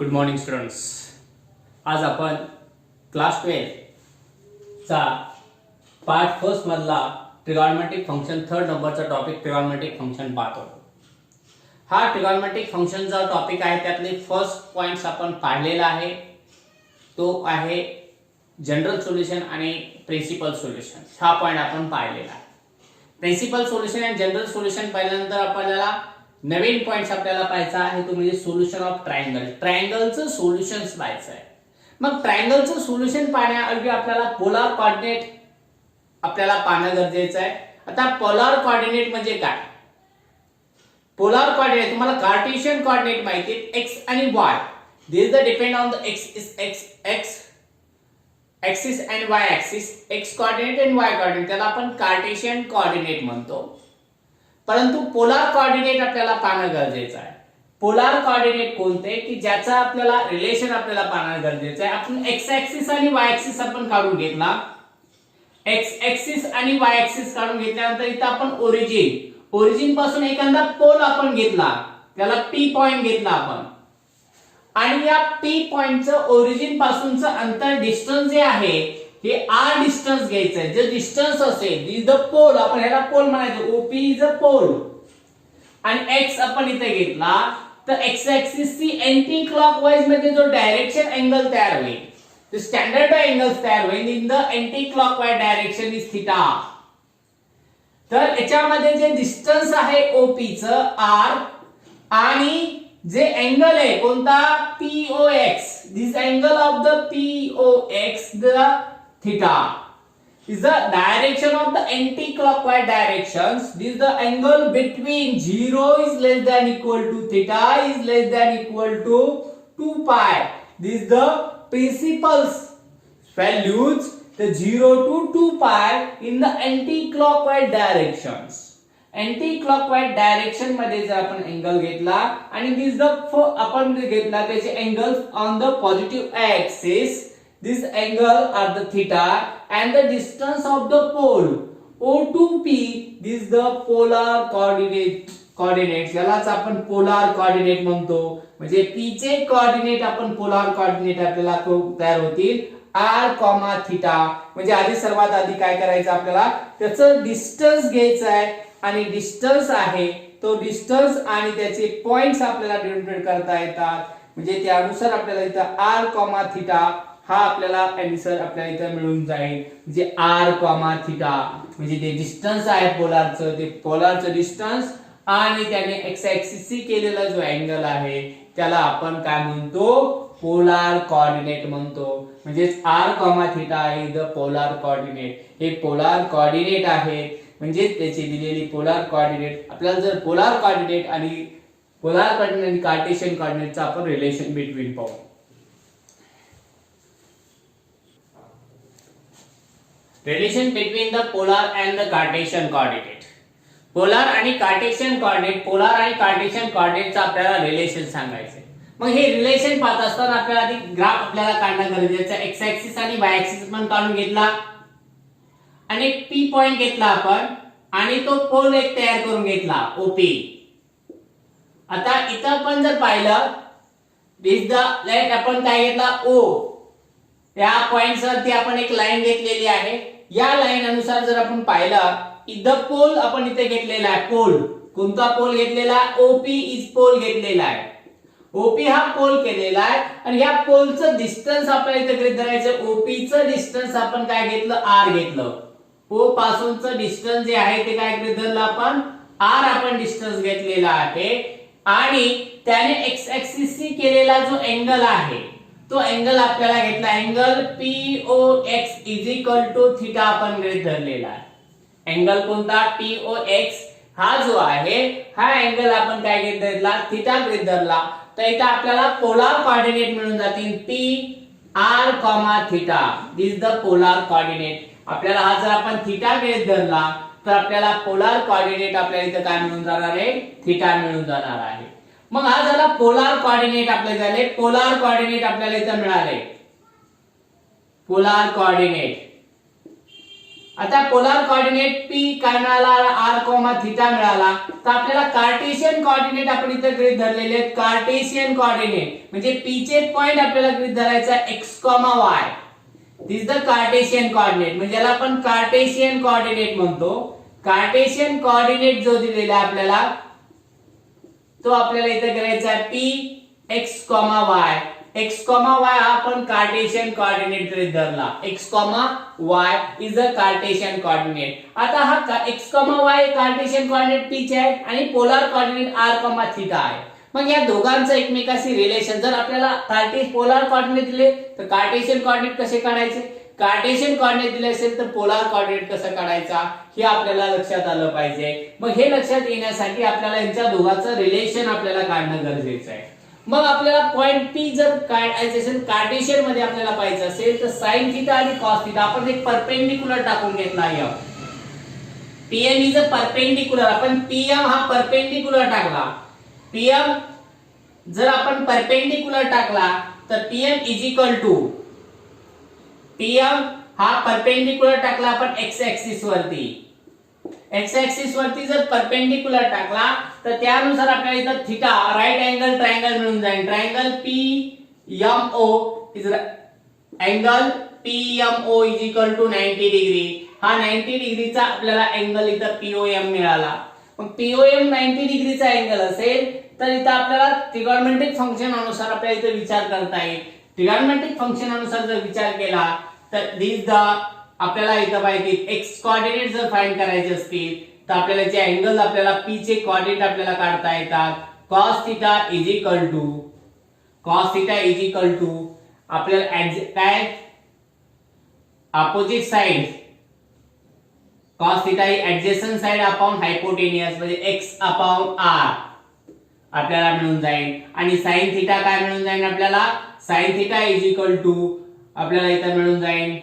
Good morning students. आज आपण class 12 चा पार्ट फर्स्ट मधला ट्रिगॉनोमेट्रिक फंक्शन थर्ड नंबरचा टॉपिक ट्रिगॉनोमेट्रिक फंक्शन पाहतो. हा ट्रिगॉनोमेट्रिक फंक्शनचा टॉपिक आहे. त्यातले फर्स्ट पॉइंट्स आपण पाहिलेला आहे. तो आहे जनरल सोल्युशन आणि प्रिन्सिपल सोल्युशन. हा पॉइंट आपण पाहिलेला आहे. प्रिन्सिपल सोल्युशन आणि जनरल सोल्युशन पाहिल्यानंतर आपल्याला नवीन पॉइंट्स आपल्याला पाहायचा आहे. तो म्हणजे सोल्युशन ऑफ ट्रायंगल. ट्रायंगलचं सोल्युशन्स पाहायचं आहे. मग ट्रायंगलचं सोल्युशन पाहण्याऐवजी आपल्याला पोलार कोऑर्डिनेट आपल्याला पाहणं गरजेचं आहे. आता पोलार कोऑर्डिनेट म्हणजे काय? पोलार कोऑर्डिनेट तुम्हाला कार्टेशियन कोऑर्डिनेट माहिती आहे, x आणि y. This the depend on the x axis and y axis, x coordinate and y coordinate, त्याला आपण कार्टेशियन कोऑर्डिनेट म्हणतो. परंतु पोलार कोऑर्डिनेट आपल्याला पाहणं गरजेचं आहे. पोलार कोऑर्डिनेट कोणते की ज्याचा आपल्याला रिलेशन आपल्याला पाहणं गरजेचं आहे. आपण x ऍक्सिस आणि y ऍक्सिस आपण काढून घेतला. x ऍक्सिस आणि y ऍक्सिस काढून घेतल्यानंतर इथं आपण ओरिजिन पासून एखादा पोल आपण घेतला, त्याला p पॉइंट घेतला आपण, आणि या p पॉइंटचं ओरिजिन पासूनचं अंतर डिस्टन्स जे आहे हे r डिस्टन्स घ्यायचं आहे. जे डिस्टन्स असेल इज द पोल, आपण ह्याला पोल म्हणायचं, OP इज अ पोल. आणि x आपण इथे घेतला तर x ऍक्सिस ची अँटी क्लॉकवाईज मध्ये जो डायरेक्शन अँगल तयार होईल, तो स्टँडर्ड अँगल्स तयार होईल in the anti clockwise direction is theta. तर याच्यामध्ये जे डिस्टन्स आहे OP चं r आणि जे अँगल आहे कोणता POX, this angle of the POX, the theta is the direction of the anti-clockwise directions. This is the angle between 0 is less than equal to theta is less than equal to 2 pi. This is the principal's values, the 0 to 2 pi in the anti-clockwise directions. Anti clockwise direction मध्ये जर आपण angle घेतला आणि this the आपण घेतला त्याचे angles on the positive axis, this angle are the theta and the distance of the pole O to P, this the polar coordinate. यालाच आपण पोलार कोऑर्डिनेट म्हणतो. म्हणजे P चे कोऑर्डिनेट आपण पोलार कोऑर्डिनेट आपल्याला तयार होतील r, थीटा. म्हणजे आधी सर्वात आधी काय करायचं आपल्याला त्याचं डिस्टन्स घ्यायचं आहे आणि डिस्टन्स आहे तो डिस्टन्स आणि त्याचे पॉइंट्स आपल्याला डिनोटेट करता येतात. म्हणजे त्यानुसार आपल्याला इथं r, थीटा हा आपल्याला आन्सर आपल्याला इथं मिळून जाईल. म्हणजे r, थीटा म्हणजे ते डिस्टन्स आहे पोलारचं, ते पोलारचं डिस्टन्स आणि त्याने x ऍक्सिस शी केलेला जो अँगल आहे त्याला आपण काय म्हणतो, पोलार कोऑर्डिनेट म्हणतो. म्हणजे r, theta is the polar coordinate. हे पोलार कोऑर्डिनेट आहे. म्हणजे त्याची दिलेली पोलार कोऑर्डिनेट आपल्याला जर पोलार कोऑर्डिनेट आणि कार्टेशियन कोऑर्डिनेटचा आपण रिलेशन बिटवीन पाहू. Relation between the polar and the Cartesian coordinate. Polar आणि कार्टेशियन कोऑर्डिनेट, पोलार आणि कार्टेशियन कोऑर्डिनेटचा आपल्याला रिलेशन सांगायचं. मग हे रिलेशन पाहत असताना आपल्याला आधी ग्राफ आपल्याला काढणं गरजेचं आहे. एक्स ऍक्सिस आणि वाय ऍक्सिस पण काढून घेतला आणि P पॉइंट घेतला आपण आणि तो पोल एक तयार करून घेतला OP. आता इथं आपण जर पाहिलं दिस द लाईन आपण काय घेतला O, या पॉइंट वरती आपण एक लाईन घेतलेली आहे. या लाईन अनुसार जर आपण पाहिलं इथं पोल आपण इथे घेतलेला आहे. पोल कोणता पोल घेतलेला, OP इज पोल घेतलेला आहे. OP हा पोल केलेला आहे आणि या पोलचं डिस्टन्स आपल्याला इथे गृहीत धरायचं. OP चं डिस्टन्स आपण काय घेतलं, r घेतलं. O पासूनचं डिस्टन्स जे आहे ते काय गृहीत धरलं आपण, r आपण डिस्टन्स घेतलेला आहे. आणि त्याने x ऍक्सिस शी केलेला जो अँगल आहे तो अँगल आपल्याला घेतला, angle POX is equal to theta आपण गृहीत धरलेला आहे. अँगल कोणता, POX हा जो आहे हा अँगल आपण काय गृहीत धरला, थीटा गृहीत धरला. तर इथे आपल्याला पोलार कोऑर्डिनेट मिळून जातील PR, theta. This the polar coordinate. आपल्याला हा जर आपण थीटा गृहीत धरला तर आपल्याला पोलार कोऑर्डिनेट आपल्याला इथे काय मिळून जाणार आहे, थीटा मिळून जाणार आहे. मग हा झाला पोलार कोऑर्डिनेट आपले झाले. पोलार कोऑर्डिनेट आपल्याला इथे मिळाले. पोलार कोऑर्डिनेट आता पोलार कोऑर्डिनेट P काय मिळाला, r, थीटा मिळाला. तर आपल्याला कार्टेशियन कोऑर्डिनेट आपण इथे गृहीत धरलेले आहेत. कार्टेशियन कोऑर्डिनेट म्हणजे P चे पॉइंट आपल्याला गृहीत धरायचा x, y. This is the Cartesian coordinate, म्हणजे याला आपण कार्टेशियन कोऑर्डिनेट म्हणतो. कार्टेशियन कोऑर्डिनेट जो दिलेला आहे आपल्याला, तो आपल्याला इथे करायचा आहे P x, y. x, y हा आपण कार्टेशियन कोऑर्डिनेट गृहीत धरला. x, y is a Cartesian coordinate. आता हा x, y Cartesian coordinate P चे आहेत आणि पोलार कोऑर्डिनेट r, थीटा आहे. मग या दोघांचं एकमेकाशी रिलेशन, जर आपल्याला पोलार कोऑर्डिनेट दिले तर कार्टेशियन कोऑर्डिनेट कसे काढायचे, कार्टेशियन कोऑर्डिनेट दिले असेल तर पोलार कोऑर्डिनेट कसं काढायचा, हे आपल्याला लक्षात आलं पाहिजे. मग हे लक्षात येण्यासाठी आपल्याला यांच्या दोघांचं रिलेशन आपल्याला काढणं गरजेचं आहे. मग आपल्याला पॉइंट P जर काढायचे असेल, कार्टेशियन मध्ये आपल्याला पाहिजे असेल तर साइन थीटा आणि कॉस थीटा आपण एक परपेंडिक्युलर टाकून घेतला आहे. PM इज अ परपेंडिक्युलर, आपण PM हा परपेंडिक्युलर टाकला. PM जर आपण परपेंडिक्युलर टाकला तर PM is equal to, PM हा परपेंडिक्युलर टाकला आपण x ऍक्सिस वरती. x ऍक्सिस वरती जर परपेंडिक्युलर टाकला तर त्यानुसार आपल्याला इथं थीटा राइट अँगल ट्रायंगल मिळून जाईल. Triangle PMO is angle PMO is equal to 90 degree. हा 90 डिग्रीचा आपल्याला अँगल इथं POM मिळाला. मग POM 90 डिग्रीचा अँगल असेल तर इथं आपल्याला ट्रिगोनोमेट्रिक फंक्शन अनुसार आपल्याला इथे विचार करता येईल. ट्रिगोनोमेट्रिक फंक्शन अनुसार जर विचार केला तर दिस द आपल्याला इथं पाहिजे x कोऑर्डिनेट जर फाइंड करायचे असतील तर आपल्याला जे अँगल आपल्याला P चे कोऑर्डिनेट आपल्याला काढता येतात. cos theta is equal to आपल्याला काय अपोजिट साइड, cos थीटा ही ऍडजेसंट साइड अपॉन हायपोटेनियस म्हणजे x अपॉन r आपल्याला मिळून जाईल. आणि sin थीटा काय मिळून जाईल आपल्याला, sin theta is equal to आपल्याला इथं मिळून जाईल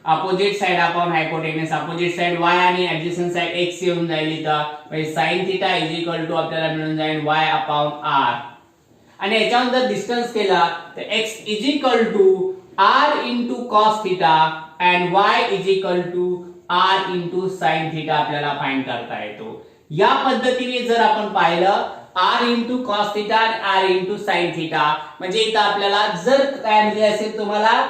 opposite side upon hypotenuse. Opposite side y आणि ऍडजेसंट साइड x येऊन जाईल इथं. म्हणजे sin theta is equal to आपल्याला मिळून जाईल y अपॉन r. आणि याच्यावर जर डिस्टन्स केला तर x is equal to r into cos theta and y is equal to r into sin theta आपल्याला फाइंड करता येतो. या पद्धतीने जर आपण पाहिलं r इंटू cos थीटा आणि r इंटू sin थीटा, म्हणजे इथं आपल्याला जर काय माहिती असेल तुम्हाला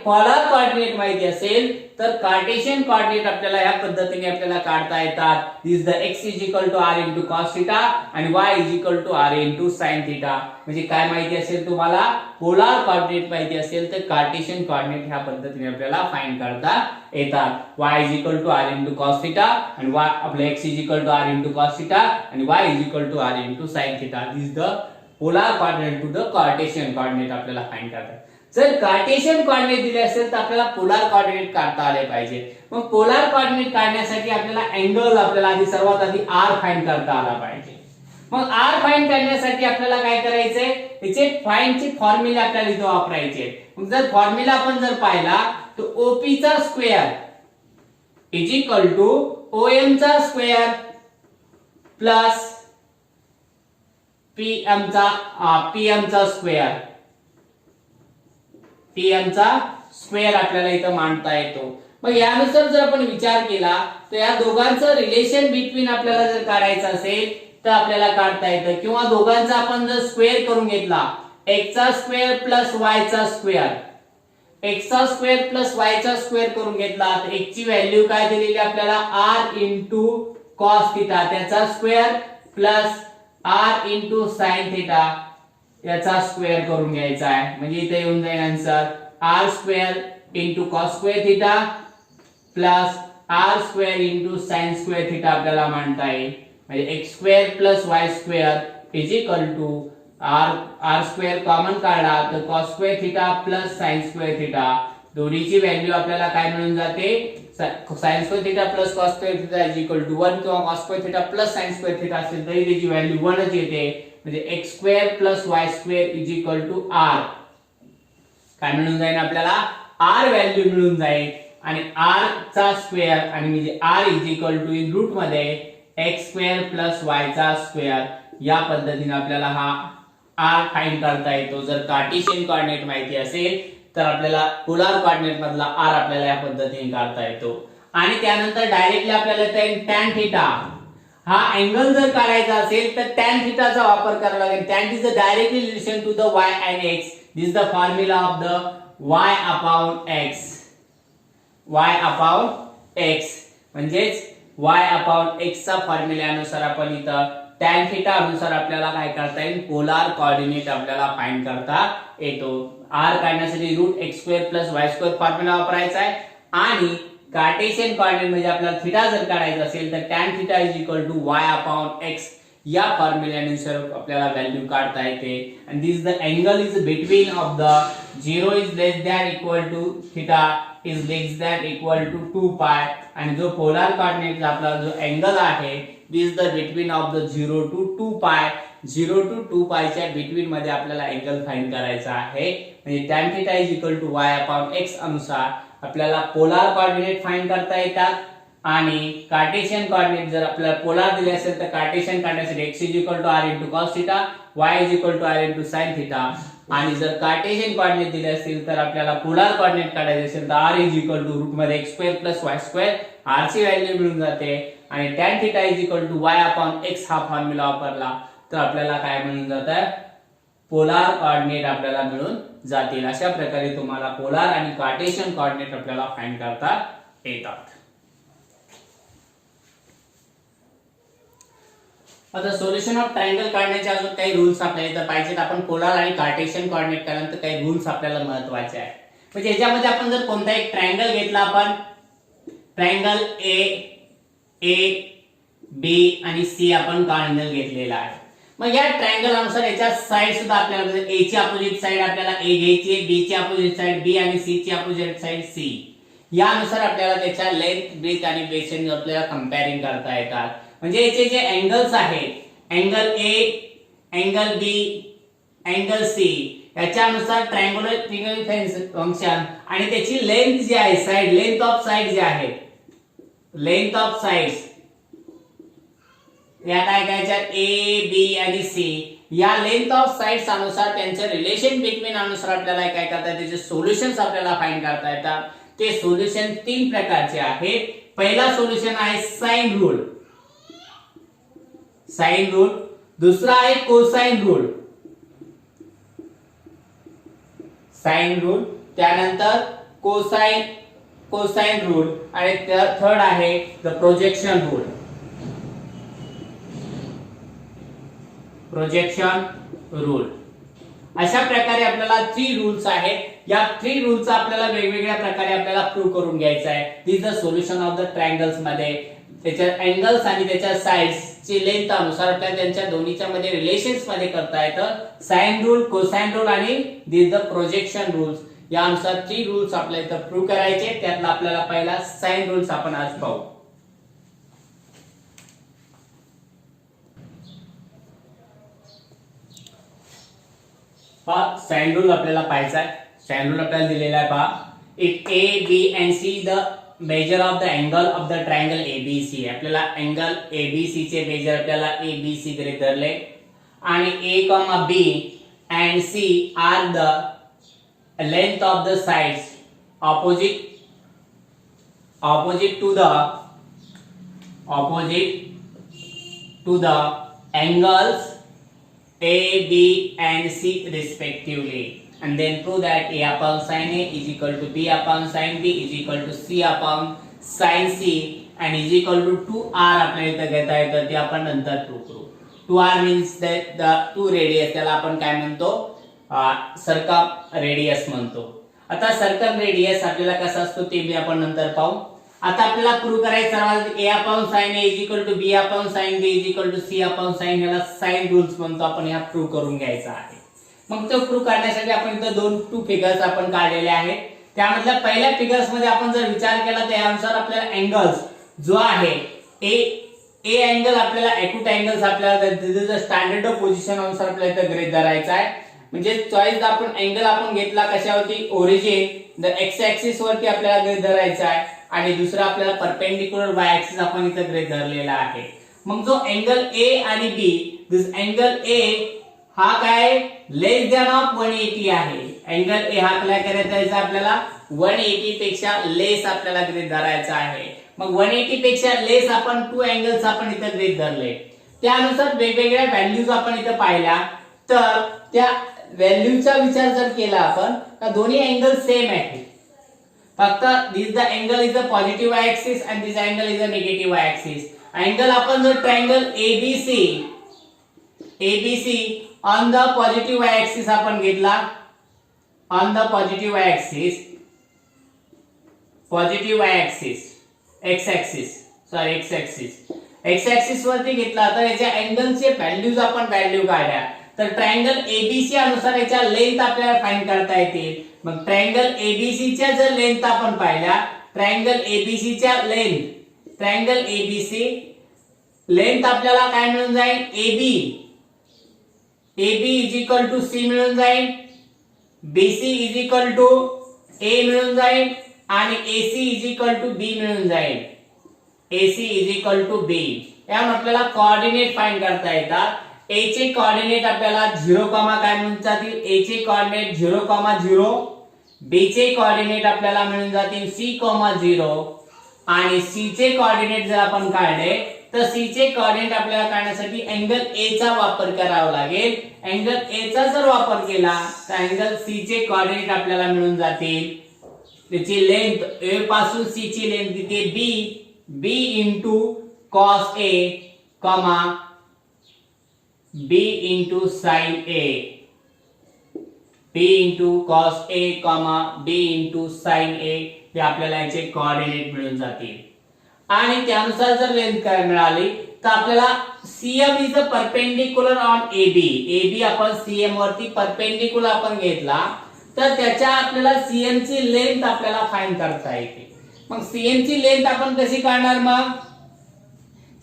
पोलार कोऑर्डिनेट माहिती असेल तर कार्टेशियन कोऑर्डिनेट आपल्याला या पद्धतीने आपल्याला काढता येतात. This the x is equal to r into cos theta आणि y is equal to r into sin theta. म्हणजे काय माहिती असेल तुम्हाला, पोलार कोऑर्डिनेट माहिती असेल तर कार्टेशियन कोऑर्डिनेट ह्या पद्धतीने आपल्याला फाइंड करता येतात. y is equal to r into cos theta आणि y आपले x is equal to r into cos theta आणि y is equal to r into sin theta. This the polar coordinate to the Cartesian coordinate आपल्याला find करता. जर Cartesian coordinate दिले असेल तर आपल्याला पोलार कोऑर्डिनेट काढता आले पाहिजे. मग पोलार कोऑर्डिनेट काढण्यासाठी आपल्याला अँगल आपल्याला आधी सर्वात आधी r फाइंड करता आला पाहिजे. मग r फाइंड करण्यासाठी आपल्याला काय करायचंय, याचे फाइंड ची फॉर्म्युला आपल्याला इथे वापरायचे. मग जर फॉर्म्युला आपण जर पाहिला तर OP चा square is equal to OM चा स्क्वेअर प्लस PM चा स्क्वेअर. PM चा स्क्वेअर आपल्याला इथं मांडता येतो. मग यानुसार जर आपण विचार केला तर या दोघांचं रिलेशन बिटवीन आपल्याला जर काढायचं असेल तर आपल्याला काढता येतं. किंवा दोघांचा आपण जर स्क्वेअर करून घेतला, x चा स्क्वेअर प्लस y चा स्क्वेअर, x चा स्क्वेअर प्लस y चा स्क्वेअर करून घेतला तर x ची व्हॅल्यू काय दिलेली आपल्याला r इंटू cos थीटा त्याचा square plus r into sin theta याचा स्क्वेअर करून घ्यायचा आहे. म्हणजे इथे येऊन जाईल answer r square into cos square theta plus r square into sin square theta आपल्याला मांडता येईल. म्हणजे x square plus y square is equal to r square common काढला तर cos square theta plus sin square theta, दोन्हीची value आपल्याला काय मिळून जाते, sin square theta plus cos square theta is equal to 1 किंवा cos square theta plus sin square theta असेल तरी त्याची व्हॅल्यू 1च येते. म्हणजे x square plus y square is equal to r काय मिळून जाईल आपल्याला, r व्हॅल्यू मिळून जाईल. आणि r चा स्क्वेअर आणि म्हणजे r is equal to in root मध्ये x स्क्वेअर प्लस y चा स्क्वेअर. या पद्धतीने आपल्याला हा r फाइंड करता येतो जर कार्टेशियन कोऑर्डिनेट माहिती असेल तर आपल्याला पोलार कोऑर्डिनेट मधला आर आपल्याला या पद्धतीने काढता येतो. आणि त्यानंतर डायरेक्टली आपल्याला tan थीटा हा अँगल जर काढायचा असेल तर tan थीटाचा वापर करावा लागेल. tan is directly relation to the y and x. This the formula of the y upon x. y upon x म्हणजेच y अपॉन x चा फॉर्म्युल्यानुसार आपण इथं tan थीटा अनुसार आपल्याला काय करता येईल, पोलार कोऑर्डिनेट आपल्याला फाइंड करता येतो. r काढण्यासाठी √x² + y² फॉर्म्युला वापरायचा आहे. आणि कार्टेशियन कोऑर्डिनेट म्हणजे आपल्याला थीटा जर काढायचा असेल तर tan theta y upon x या फॉर्म्युल्यानुसार आपल्याला व्हॅल्यू काढता येते. आणि this the angle is between of the 0 is less than equal to theta is less than equal to 2π. आणि जो पोलार कोऑर्डिनेट आपला जो अँगल आहे this the between of the 0 to 2π. 0 to 2π च्या बिटवीन मध्ये आपल्याला अँगल फाइंड करायचा आहे. म्हणजे tan θ y अपॉन x अनुसार आपल्याला पोलार कोऑर्डिनेट फाइंड करता येतात. आणि कार्टेशियन कोऑर्डिनेट जर आपल्याला पोलार दिले असेल तर कार्टेशियन काढण्यासाठी x r cos θ, y r sin θ. आणि जर कार्टेशियन कोऑर्डिनेट दिले असतील तर आपल्याला पोलार कोऑर्डिनेट काढायचे असेल तर r √x² + y². r ची व्हॅल्यू मिळून जाते. आणि tan θ y अपॉन x हा फॉर्म्युला वापरला तर आपल्याला काय मिळून जातं, पोलार कोऑर्डिनेट आपल्याला मिळून जातील. अशा प्रकारे तुम्हाला पोलार आणि कार्टेशियन कोऑर्डिनेट आपल्याला फाइंड करता येतात. आता सोल्युशन ऑफ ट्रायंगल काढण्याचे अजून काही रूल्स आपल्याला इथं पाहिजेत. आपण पोलार आणि कार्टेशियन कोऑर्डिनेट काढल्यानंतर काही रूल्स आपल्याला महत्त्वाचे आहेत. म्हणजे याच्यामध्ये आपण जर कोणता एक ट्रायंगल घेतला, आपण ट्रायंगल ए बी आणि सी आपण ट्रायंगल घेतलेला आहे. मग या ट्रायंगल अनुसार याच्या साइड सुद्धा आपल्याला ए ची अपोजिट साइड आपल्याला ए घ्यायची आहे, बी ची अपोजिट साइड बी आणि सी ची अपोजिट साइड सी. यानुसार आपल्याला त्याच्या लेंथ, ब्रेथ आणि बेस आपल्याला कंपेअरिंग करता येतात. म्हणजे याचे जे अँगल्स आहेत, angle A, angle B, angle C, याच्यानुसार ट्रायंगुलर फंक्शन आणि त्याची लेंथ जी आहे, साइड लेंथ ऑफ साइड जे आहे, लेंथ ऑफ साइड्स या काय करायच्या ए बी आणि सी या लेंथ ऑफ साइड्स अनुसार त्यांचे रिलेशन बिटवीन अनुसार आपल्याला काय करता येते, त्याचे सोल्युशन्स आपल्याला फाइंड करता येतात. ते सोल्युशन तीन प्रकारचे आहेत. पहिला सोल्युशन आहे साइन रूल, साइन रूल. दुसरा आहे कोसाइन रूल, साइन रूल. त्यानंतर कोसाइन रूल. आणि थर्ड आहे the projection rule, projection rule. अशा प्रकारे आपल्याला 3 रूल्स आहेत. या 3 रूल्सचा आपल्याला वेगवेगळ्या प्रकारे आपल्याला प्रूव्ह करून घ्यायचा आहे. This the solution of the triangles मध्ये त्याच्या अँगल्स आणि त्याच्या साइड्स ची लेंथ अनुसार आपल्याला त्यांच्या दोन्हीच्या मध्ये रिलेशन्स मध्ये करता येतं. साइन रूल, कोसाइन रूल आणि दिस द प्रोजेक्शन रूल्स. यानुसार 3 रूल्स आपल्याला इथं प्रूव्ह करायचे. त्यातला आपल्याला पहिला साइन रूल्स आपण आज पाहू. पहा साइन रूल आपल्याला पाहायचा आहे. साइन रूल आपल्याला दिलेला आहे. पहा, if A B and C the measure of the angle of the triangle ABC. आपल्याला अँगल एबीसी चे मेजर आपल्याला एबीसी गृहीत धरले. आणि A comma B and C are the length of the sides opposite to the angles A, B and C respectively, and then prove that A upon sin A is equal to B upon sin B is equal to C upon sin C and is equal to 2R. आपल्याला इथं घेता येतं, ते आपण नंतर prove करू. 2R means that the two radius, त्याला आपण काय म्हणतो, सर्कम रेडियस म्हणतो. आता सर्कम रेडियस आपल्याला कसा असतो ते मी आपण नंतर पाहू. आता आपल्याला प्रूव्ह करायचं सर्वात A upon sin A is equal to B upon sin B is equal to C upon sin, याला साइन रूल्स म्हणतो. आपण ह्या प्रूव्ह करून घ्यायचा आहे. मग तो प्रूव्ह करण्यासाठी आपण इथं 2 फिगर्स आपण काढलेले आहेत. त्यामधल्या पहिल्या फिगर्स मध्ये आपण जर विचार केला तर यानुसार आपल्याला अँगल्स जो आहे ए अँगल आपल्याला एक्यूट अँगल्स आपल्याला स्टँडर्ड ऑफ पोझिशन अनुसार आपल्याला इथं गृहीत धरायचा आहे. म्हणजे चॉईस आपण अँगल आपण घेतला कशावरती, ओरिजिन द एक्स ऍक्सिस वरती आपल्याला गृहीत धरायचा आहे. आणि दुसरा आपल्याला परपेंडिक्युलर वाय ऍक्सिस आपण इथे गृहीत धरलेला आहे. मग जो अँगल ए आणि बी, दिस अँगल ए हा काय लेस दॅन ऑफ 180 आहे अँगल ए हा काय करायचा आहे आपल्याला 180 पेक्षा लेस आपल्याला गृहीत धरायचा आहे. मग 180 पेक्षा लेस आपण टू अँगल्स आपण इथे गृहीत धरले. त्यानुसार वेगवेगळ्या व्हॅल्यूज आपण इथे पाहिल्या. तर त्या व्हॅल्यूचा विचार जर केला आपण तर दोन्ही अँगल सेम आहेत. फक्त this the angle is a positive y axis and this angle is a negative y axis. Angle आपण जर triangle ABC on the positive y axis आपण घेतला, on the positive y axis, positive y axis, x axis वरती घेतला तर याच्या अँगलचे values आपण value काढल्या. तर ट्रायंगल ABC अनुसार याच्या लेंथ आपल्याला फाइंड करता येतील. मग ट्रायंगल ABC च्या जर लेंथ आपण पाहिल्या, ट्रायंगल ABC च्या ट्रायंगल ABC लेंथ आपल्याला काय मिळून जाईल, AB is equal to C मिळून जाईल, BC is equal to A मिळून जाईल आणि AC is equal to B मिळून जाईल. AC is equal to B. यावरून आपल्याला कोऑर्डिनेट फाइंड करता येतात. A चे कोऑर्डिनेट आपल्याला 0, काय मिळून जातील, A चे कोऑर्डिनेट 0,0, B चे कोऑर्डिनेट आपल्याला मिळून जातील C,0 आणि C चे कोऑर्डिनेट जर आपण काढले तर C चे कोऑर्डिनेट आपल्याला काढण्यासाठी अँगल A चा वापर करावा लागेल. अँगल A चा जर वापर केला तर अँगल C चे कोऑर्डिनेट आपल्याला मिळून जातील. त्याची लेंथ A पासून C ची लेंथ किती आहे, B into cos A, B into sin A, B into cos A, B into sin A हे आपल्याला याचे कोऑर्डिनेट मिळून जातील. आणि त्यानुसार जर लेंथ काय मिळाली तर आपल्याला CM is a perpendicular on AB आपण CM वरती परपेंडिक्युलर आपण घेतला तर त्याच्या आपल्याला CM ची लेंथ आपल्याला फाइंड करता येते. मग CM ची लेंथ आपण कशी काढणार, मग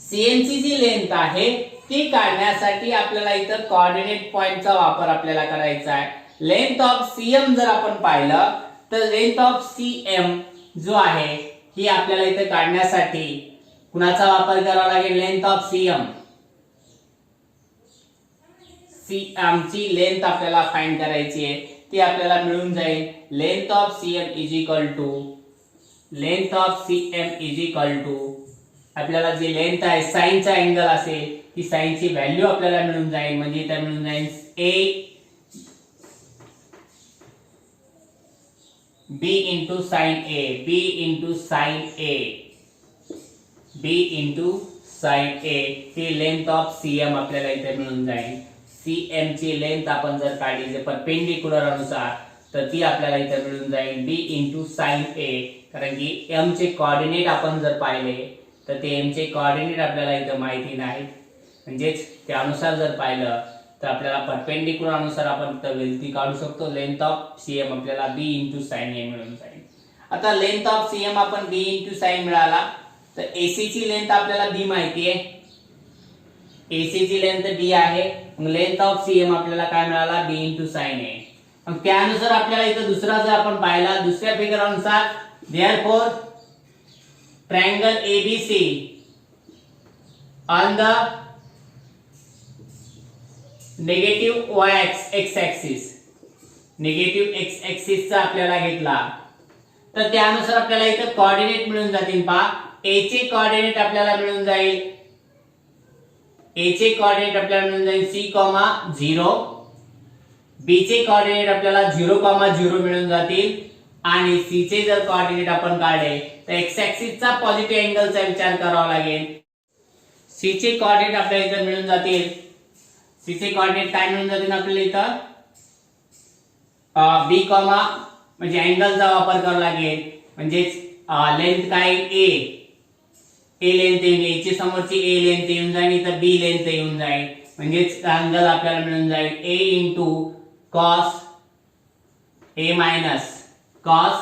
CM ची जी लेंथ आहे ती काढण्यासाठी आपल्याला इतर कोऑर्डिनेट पॉइंटचा वापर आपल्याला करायचा आहे. लेंथ ऑफ CM जर आपण पाहिलं तर लेंथ ऑफ CM जो आहे ही आपल्याला इथे काढण्यासाठी कुणाचा वापर करावा लागेल, लेंथ ऑफ CM ची लेंथ आपल्याला फाइंड करायची आहे. ती आपल्याला मिळून जाईल length of CM is equal to आपल्याला जी लेंथ आहे साइनचा अँगल असेल ती साइनची व्हॅल्यू आपल्याला मिळून जाईल. म्हणजे इथे मिळून जाईल B into sin A, B into sin A ती लेंथ ऑफ CM आपल्याला इथे मिळून जाईल. CM ची लेंथ आपण जर काढली जे परपेंडिक्युलर अनुसार तर ती आपल्याला इथे मिळून जाईल B into sin A. कारण की M चे कोऑर्डिनेट आपण जर पाहिले तर ते M चे कोऑर्डिनेट आपल्याला इथे माहिती नाहीत. म्हणजेच त्यानुसार जर पाहिलं तर आपल्याला परपेंडिक्युलर अनुसार आपण ती काढू शकतो. लेंथ ऑफ CM आपल्याला B into sin A मिळून जाईल. आता लेंथ ऑफ CM आपण B into sin मिळाला तर AC ची लेंथ आपल्याला B माहिती आहे, AC ची लेंथ B आहे. मग लेंथ ऑफ CM आपल्याला काय मिळाला, B into sin A. मग त्यानुसार आपल्याला इथे दुसरा जर आपण पाहिला दुसऱ्या फिगर अनुसार therefore triangle ABC on the negative x axis, negative x axis चा आपल्याला घेतला तर त्यानुसार आपल्याला इथे कोऑर्डिनेट मिळून जातील. पहा A चे कोऑर्डिनेट आपल्याला मिळून जाईल, A चे कोऑर्डिनेट आपल्याला मिळून जाईल C,0, B चे कोऑर्डिनेट आपल्याला 0,0 मिळून जातील आणि C चे जर कोऑर्डिनेट आपण काढले तर x ऍक्सिस चा पॉझिटिव्ह अँगलचा विचार करावा लागेल. C चे कोऑर्डिनेट आपल्याला इथे मिळून जातील. C चे कोऑर्डिनेट काय मिळून जातील आपल्याला इथं B, म्हणजे अँगलचा वापर करावा लागेल. म्हणजेच लेंथ काय A लेंथ येऊन A ची समोरची A लेंथ येऊन जाईल, इथं B लेंथ येऊन जाईल. म्हणजेच अँगल आपल्याला मिळून जाईल A into cos A minus cos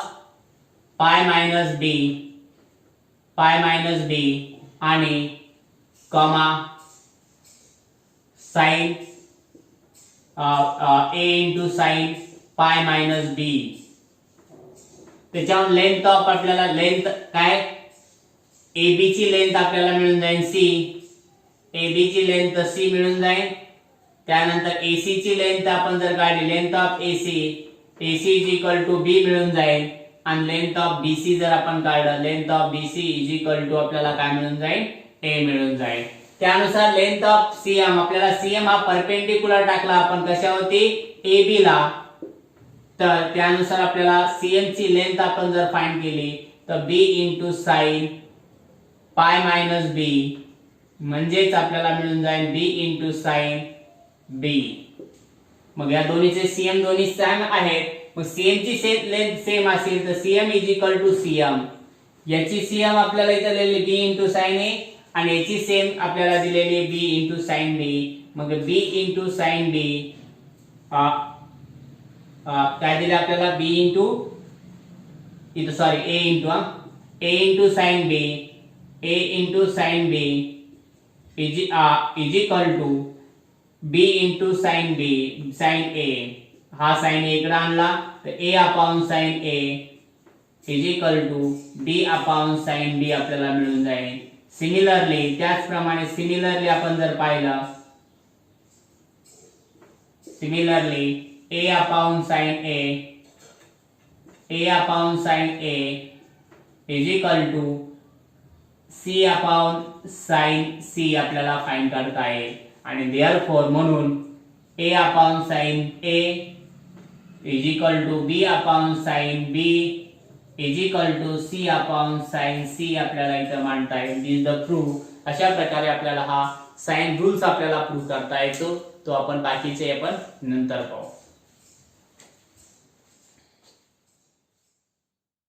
pi minus B आणि sin A into sin pi minus B. त्याच्यावर लेंथ ऑफ आपल्याला लेंथ काय AB ची लेंथ आपल्याला मिळून जाईल C, AB ची लेंथ C मिळून जाईल. त्यानंतर AC ची लेंथ आपण जर काढली length of AC AC is equal to B मिळून जाईल आणि लेंथ ऑफ BC जर आपण काढलं length of BC is equal to आपल्याला काय मिळून जाईल A मिळून जाईल. त्यानुसार लेंथ ऑफ CM आपल्याला CM हा परपेंडिक्युलर टाकला आपण कशावरती AB ला, तर त्यानुसार आपल्याला CM ची लेंथ आपण जर फाइंड केली तर B into sign pi minus B म्हणजेच आपल्याला मिळून जाईल B इंटू साइन B. मग या दोन्हीचे CM दोन्ही सेम आहेत. मग CM ची लेंथ सेम असेल तर CM is equal to CM. याची CM आपल्याला इथे दिलेली B इंटू साइन A आणि याची सेम आपल्याला दिलेली B इंटू साइन B. मग B इंटू साइन B काय दिले आपल्याला B इंटू इथं sorry A into sine B A into sine B is equal to B into sine B sine A. हा साइन A इकडे आणला तर A upon sine A is equal to B upon sine B आपल्याला मिळून जाईल. Similarly त्याचप्रमाणे similarly आपण जर पाहिलं similarly A upon sine A is equal to C upon sine C आपल्याला फाइंड करता येईल आणि देअरफॉर म्हणून A upon sine A is equal to B upon sine B is equal to C upon sine C आपल्याला इथं मांडता येईल. This the proof. अशा प्रकारे आपल्याला हा साइन रूल्स आपल्याला प्रूव्ह करता येतो. तो आपण बाकीचे आपण नंतर पाहू.